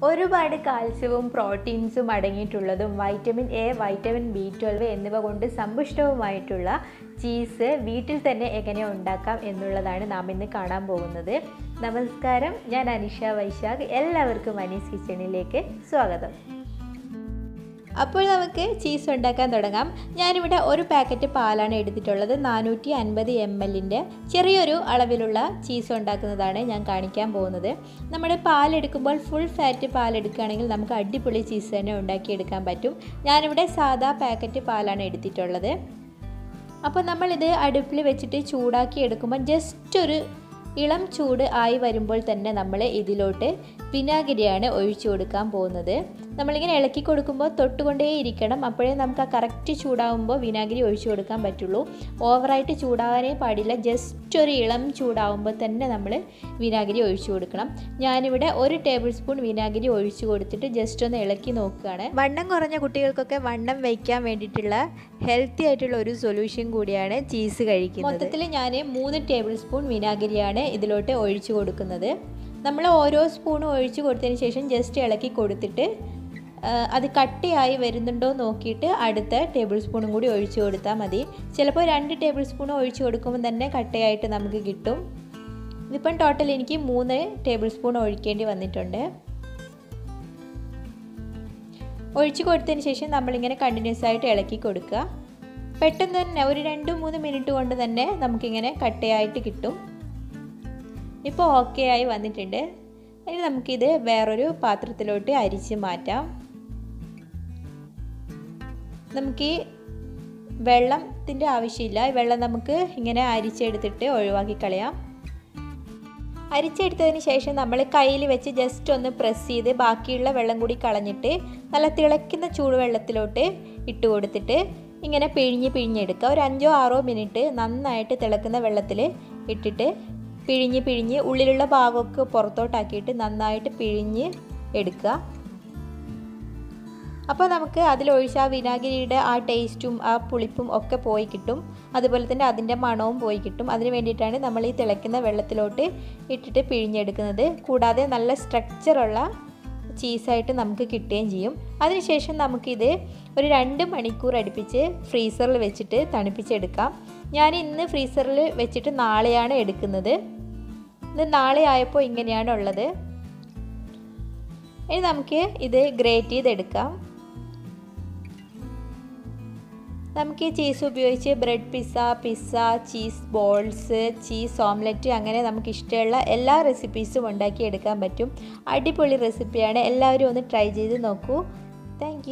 ഒരുപാട് കാൽസ്യവും പ്രോട്ടീൻസും അടങ്ങിയിട്ടുള്ളതും vitamin A, vitamin B12 എന്നിവ കൊണ്ട് സമ്പുഷ്ടവുമായിട്ടുള്ള ചീസ് വീട്ടിൽ തന്നെ എങ്ങനെ ഉണ്ടാക്കാം എന്നുള്ളതാണ് നാം ഇന്ന് കാണാൻ പോകുന്നത്. നമസ്കാരം, ഞാൻ അനിഷ വൈശാഖ്. എല്ലാവർക്കും അനീസ് കിച്ചണിലേക്ക് സ്വാഗതം. അപ്പോൾ നമുക്ക് ചീസ് ഉണ്ടാക്കാൻ തുടങ്ങാം. ഞാനിവിടെ ഒരു പാക്കറ്റ് പാലാണ് എടുത്തിട്ടുള്ളത്. 450 ml ചെറിയൊരു അളവിലുള്ള ചീസ് ഉണ്ടാക്കുന്നതാണ് ഞാൻ കാണിക്കാൻ പോകുന്നത്. നമ്മുടെ പാലെടുക്കുമ്പോൾ ഫുൾ ഫാറ്റ് പാലെടുക്കുകയാണെങ്കിൽ നമുക്ക് അടിപൊളി ചീസ് തന്നെ ഉണ്ടാക്കിയെടുക്കാൻ പറ്റും. ഞാനിവിടെ സാധാ പാക്കറ്റ് പാലാണ് എടുത്തിട്ടുള്ളത്. അപ്പോൾ നമ്മളിത് അടുപ്പിൽ വെച്ചിട്ട് ചൂടാക്കി എടുക്കുമ്പോൾ ജസ്റ്റ് ഒരു ഇളം ചൂട് ആയി വരുമ്പോൾ തന്നെ നമ്മൾ ഇതിലോട്ട് വിനാഗിരിയാണ് ഒഴിച്ചു കൊടുക്കാൻ പോകുന്നത്. നമ്മളിങ്ങനെ ഇളക്കി കൊടുക്കുമ്പോൾ തൊട്ടുകൊണ്ടേ ഇരിക്കണം. അപ്പോഴേ നമുക്ക് ആ കറക്റ്റ് ചൂടാവുമ്പോൾ വിനാഗിരി ഒഴിച്ചു കൊടുക്കാൻ പറ്റുള്ളൂ. ഓവറായിട്ട് ചൂടാകാനേ പാടില്ല. ജസ്റ്റ് ഒരു ഇളം ചൂടാവുമ്പോൾ തന്നെ നമ്മൾ വിനാഗിരി ഒഴിച്ചു കൊടുക്കണം. ഞാനിവിടെ 1 ടേബിൾ സ്പൂൺ വിനാഗിരി ഒഴിച്ചു കൊടുത്തിട്ട് ജസ്റ്റ് ഒന്ന് ഇളക്കി നോക്കുകയാണ്. വണ്ണം കുറഞ്ഞ കുട്ടികൾക്കൊക്കെ വണ്ണം വയ്ക്കാൻ വേണ്ടിയിട്ടുള്ള ഹെൽത്തി ആയിട്ടുള്ള ഒരു സൊല്യൂഷൻ കൂടിയാണ് ചീസ് കഴിക്കുന്നത്. മൊത്തത്തിൽ ഞാൻ 3 ടേബിൾ സ്പൂൺ വിനാഗിരിയാണ് ഇതിലോട്ട് ഒഴിച്ചു കൊടുക്കുന്നത്. നമ്മൾ ഓരോ സ്പൂണും ഒഴിച്ചു കൊടുത്തതിന് ശേഷം ജസ്റ്റ് ഇളക്കി കൊടുത്തിട്ട് അത് കട്ടിയായി വരുന്നുണ്ടോ നോക്കിയിട്ട് അടുത്ത ടേബിൾ സ്പൂണും കൂടി ഒഴിച്ചു കൊടുത്താൽ മതി. ചിലപ്പോൾ 2 ടേബിൾ സ്പൂൺ ഒഴിച്ചു കൊടുക്കുമ്പോൾ തന്നെ കട്ടയായിട്ട് നമുക്ക് കിട്ടും. ഇതിപ്പം ടോട്ടൽ എനിക്ക് 3 ടേബിൾ സ്പൂൺ ഒഴിക്കേണ്ടി വന്നിട്ടുണ്ട്. ഒഴിച്ചു കൊടുത്തതിന് ശേഷം നമ്മളിങ്ങനെ കണ്ടിന്യൂസ് ആയിട്ട് ഇളക്കി കൊടുക്കുക. പെട്ടെന്ന് തന്നെ ഒരു 2-3 മിനിറ്റ് കൊണ്ട് തന്നെ നമുക്കിങ്ങനെ കട്ടയായിട്ട് കിട്ടും. ഇപ്പോൾ ഓക്കെ ആയി വന്നിട്ടുണ്ട്. ഇനി നമുക്കിത് വേറൊരു പാത്രത്തിലോട്ട് അരിച്ച് മാറ്റാം. നമുക്ക് വെള്ളത്തിൻ്റെ ആവശ്യമില്ല. വെള്ളം നമുക്ക് ഇങ്ങനെ അരിച്ചെടുത്തിട്ട് ഒഴിവാക്കി കളയാം. അരിച്ചെടുത്തതിന് ശേഷം നമ്മൾ കയ്യിൽ വെച്ച് ജസ്റ്റ് ഒന്ന് പ്രസ് ചെയ്ത് ബാക്കിയുള്ള വെള്ളം കൂടി കളഞ്ഞിട്ട് നല്ല തിളയ്ക്കുന്ന ചൂടുവെള്ളത്തിലോട്ട് ഇട്ട് കൊടുത്തിട്ട് ഇങ്ങനെ പിഴിഞ്ഞെടുക്കുക. ഒരു 5-6 മിനിറ്റ് നന്നായിട്ട് തിളക്കുന്ന വെള്ളത്തിൽ ഇട്ടിട്ട് പിഴിഞ്ഞ് ഉള്ളിലുള്ള ഭാഗമൊക്കെ പുറത്തോട്ടാക്കിയിട്ട് നന്നായിട്ട് പിഴിഞ്ഞ് എടുക്കുക. അപ്പോൾ നമുക്ക് അതിലൊഴിച്ച ആ വിനാഗിരിയുടെ ആ ടേസ്റ്റും ആ പുളിപ്പും ഒക്കെ പോയി കിട്ടും. അതുപോലെ തന്നെ അതിൻ്റെ മണവും പോയി കിട്ടും. അതിന് വേണ്ടിയിട്ടാണ് നമ്മൾ ഈ തിളയ്ക്കുന്ന വെള്ളത്തിലോട്ട് ഇട്ടിട്ട് പിഴിഞ്ഞെടുക്കുന്നത്. കൂടാതെ നല്ല സ്ട്രക്ചറുള്ള ചീസായിട്ട് നമുക്ക് കിട്ടുകയും ചെയ്യും. അതിനുശേഷം നമുക്കിത് ഒരു 2 മണിക്കൂർ അടുപ്പിച്ച് ഫ്രീസറിൽ വെച്ചിട്ട് തണുപ്പിച്ചെടുക്കാം. ഞാൻ ഇന്ന് ഫ്രീസറിൽ വെച്ചിട്ട് നാളെയാണ് എടുക്കുന്നത്. ഇത് നാളെ ആയപ്പോൾ ഇങ്ങനെയാണ് ഉള്ളത്. ഇനി നമുക്ക് ഇത് ഗ്രേറ്റ് ചെയ്തെടുക്കാം. നമുക്ക് ഈ ചീസ് ഉപയോഗിച്ച് bread pizza, cheese balls, cheese omelette, അങ്ങനെ നമുക്ക് ഇഷ്ടമുള്ള എല്ലാ റെസിപ്പീസും ഉണ്ടാക്കിയെടുക്കാൻ പറ്റും. അടിപൊളി റെസിപ്പിയാണ്. എല്ലാവരും ഒന്ന് ട്രൈ ചെയ്ത് നോക്കൂ. താങ്ക്